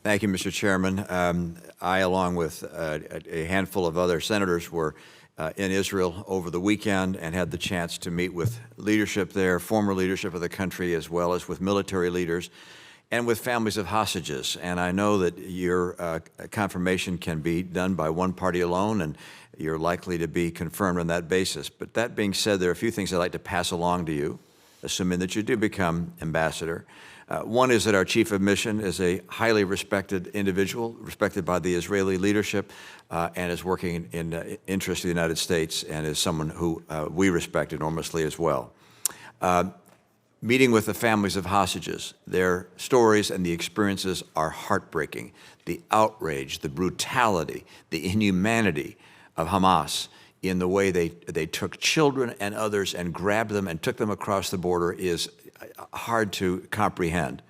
Thank you, Mr. Chairman. I, along with a handful of other senators, were in Israel over the weekend and had the chance to meet with leadership there, former leadership of the country, as well as with military leaders and with families of hostages. And I know that your confirmation can be done by one party alone, and you're likely to be confirmed on that basis. But that being said, there are a few things I'd like to pass along to you, assuming that you do become ambassador. One is that our chief of mission is a highly respected individual, respected by the Israeli leadership, and is working in the interest of the United States, and is someone who we respect enormously as well. Meeting with the families of hostages, their stories and the experiences are heartbreaking. The outrage, the brutality, the inhumanity of Hamas in the way they took children and others and grabbed them and took them across the border is hard to comprehend.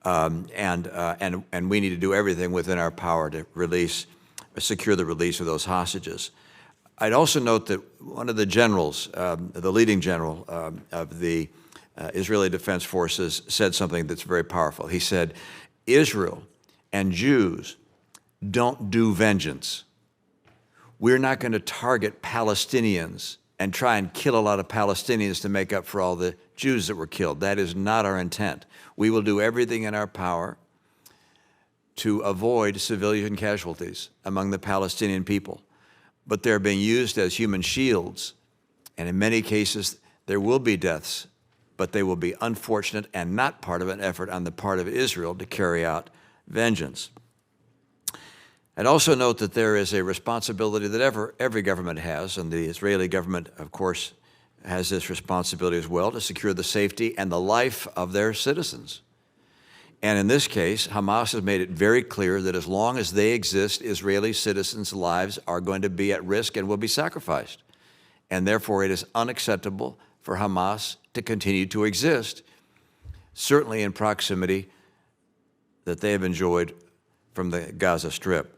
And we need to do everything within our power to secure the release of those hostages. I'd also note that one of the generals, the leading general of the Israeli Defense Forces, said something that's very powerful. He said, Israel and Jews don't do vengeance. We're not going to target Palestinians and try and kill a lot of Palestinians to make up for all the Jews that were killed. That is not our intent. We will do everything in our power to avoid civilian casualties among the Palestinian people. But they're being used as human shields, and in many cases there will be deaths, but they will be unfortunate and not part of an effort on the part of Israel to carry out vengeance. I'd also note that there is a responsibility that every government has, and the Israeli government, of course, has this responsibility as well, to secure the safety and the life of their citizens. And in this case, Hamas has made it very clear that as long as they exist, Israeli citizens' lives are going to be at risk and will be sacrificed. And therefore, it is unacceptable for Hamas to continue to exist, certainly in proximity that they have enjoyed from the Gaza Strip.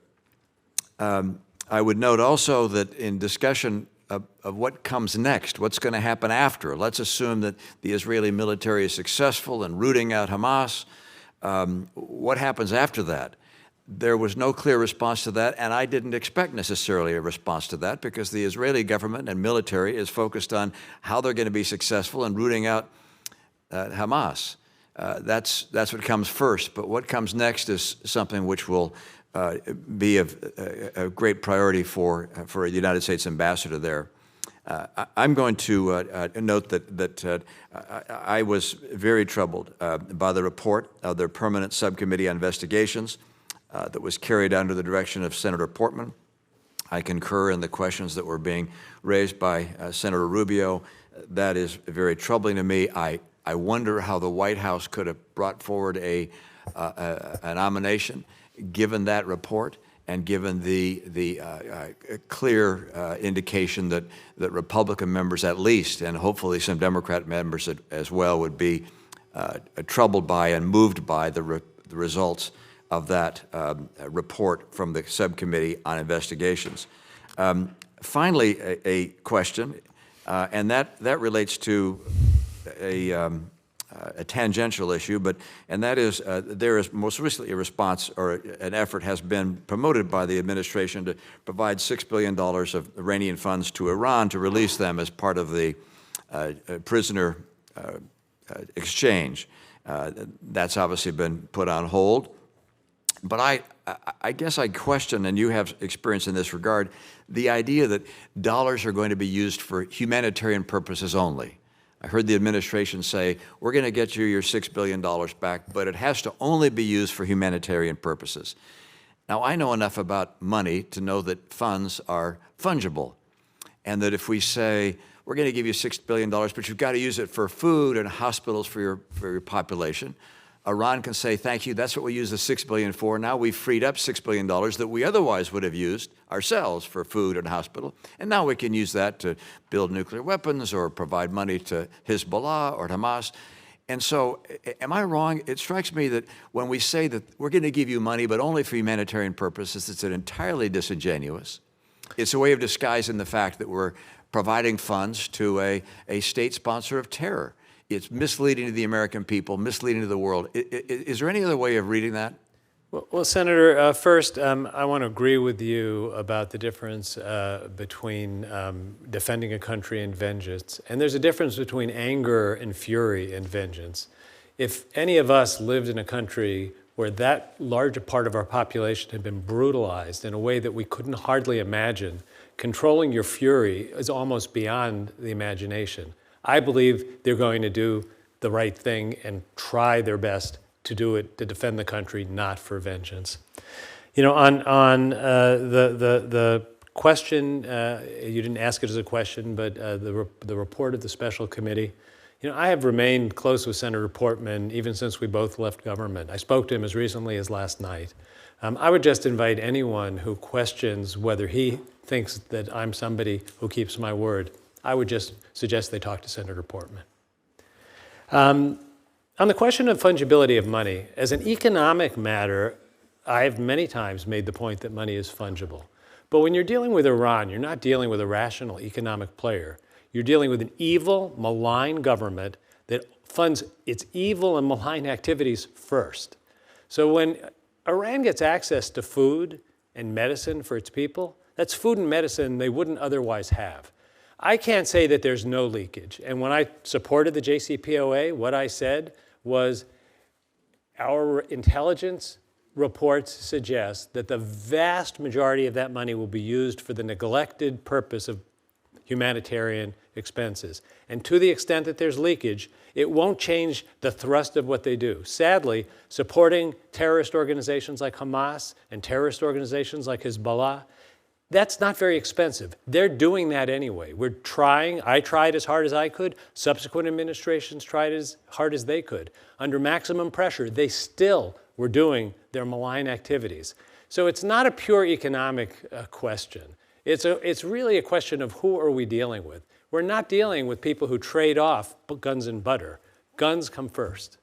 I would note also that in discussion of what comes next, what's going to happen after, let's assume that the Israeli military is successful in rooting out Hamas. What happens after that? There was no clear response to that, and I didn't expect necessarily a response to that, because the Israeli government and military is focused on how they're going to be successful in rooting out Hamas. That's what comes first, but what comes next is something which will be a great priority for the United States ambassador there. I'm going to note that I was very troubled by the report of the Permanent Subcommittee on Investigations that was carried under the direction of Senator Portman. I concur in the questions that were being raised by Senator Rubio. That is very troubling to me. I wonder how the White House could have brought forward a nomination given that report, and given the clear indication that Republican members at least, and hopefully some Democrat members as well, would be troubled by and moved by the results of that report from the Subcommittee on Investigations. Finally, a question, and that relates to a tangential issue, and that is there is most recently a response, or an effort has been promoted by the administration to provide $6 billion of Iranian funds to Iran to release them as part of the prisoner exchange. That's obviously been put on hold. But I guess I question, and you have experience in this regard, the idea that dollars are going to be used for humanitarian purposes only. I heard the administration say, we're going to get you your $6 billion back, but it has to only be used for humanitarian purposes. Now, I know enough about money to know that funds are fungible, and that if we say, we're going to give you $6 billion, but you've got to use it for food and hospitals for your population, Iran can say, thank you, that's what we use the $6 billion for. Now we've freed up $6 billion that we otherwise would have used ourselves for food and hospital, and now we can use that to build nuclear weapons or provide money to Hezbollah or Hamas. And so, am I wrong? It strikes me that when we say that we're going to give you money, but only for humanitarian purposes, it's entirely disingenuous. It's a way of disguising the fact that we're providing funds to a state sponsor of terror. It's misleading to the American people, misleading to the world. Is there any other way of reading that? Well, Senator, first, I want to agree with you about the difference between defending a country and vengeance. And there's a difference between anger and fury and vengeance. If any of us lived in a country where that large a part of our population had been brutalized in a way that we couldn't hardly imagine, controlling your fury is almost beyond the imagination. I believe they're going to do the right thing and try their best to do it to defend the country, not for vengeance. You know, on the question, you didn't ask it as a question, but the report of the special committee. You know, I have remained close with Senator Portman even since we both left government. I spoke to him as recently as last night. I would just invite anyone who questions whether he thinks that I'm somebody who keeps my word, I would just suggest they talk to Senator Portman. On the question of fungibility of money, as an economic matter, I've many times made the point that money is fungible. But when you're dealing with Iran, you're not dealing with a rational economic player. You're dealing with an evil, malign government that funds its evil and malign activities first. So when Iran gets access to food and medicine for its people, that's food and medicine they wouldn't otherwise have. I can't say that there's no leakage. And when I supported the JCPOA, what I said was our intelligence reports suggest that the vast majority of that money will be used for the neglected purpose of humanitarian expenses. And to the extent that there's leakage, it won't change the thrust of what they do. Sadly, supporting terrorist organizations like Hamas and terrorist organizations like Hezbollah, that's not very expensive. They're doing that anyway. We're trying. I tried as hard as I could. Subsequent administrations tried as hard as they could. Under maximum pressure, they still were doing their malign activities. So it's not a pure economic question. It's really a question of who are we dealing with. We're not dealing with people who trade off guns and butter. Guns come first.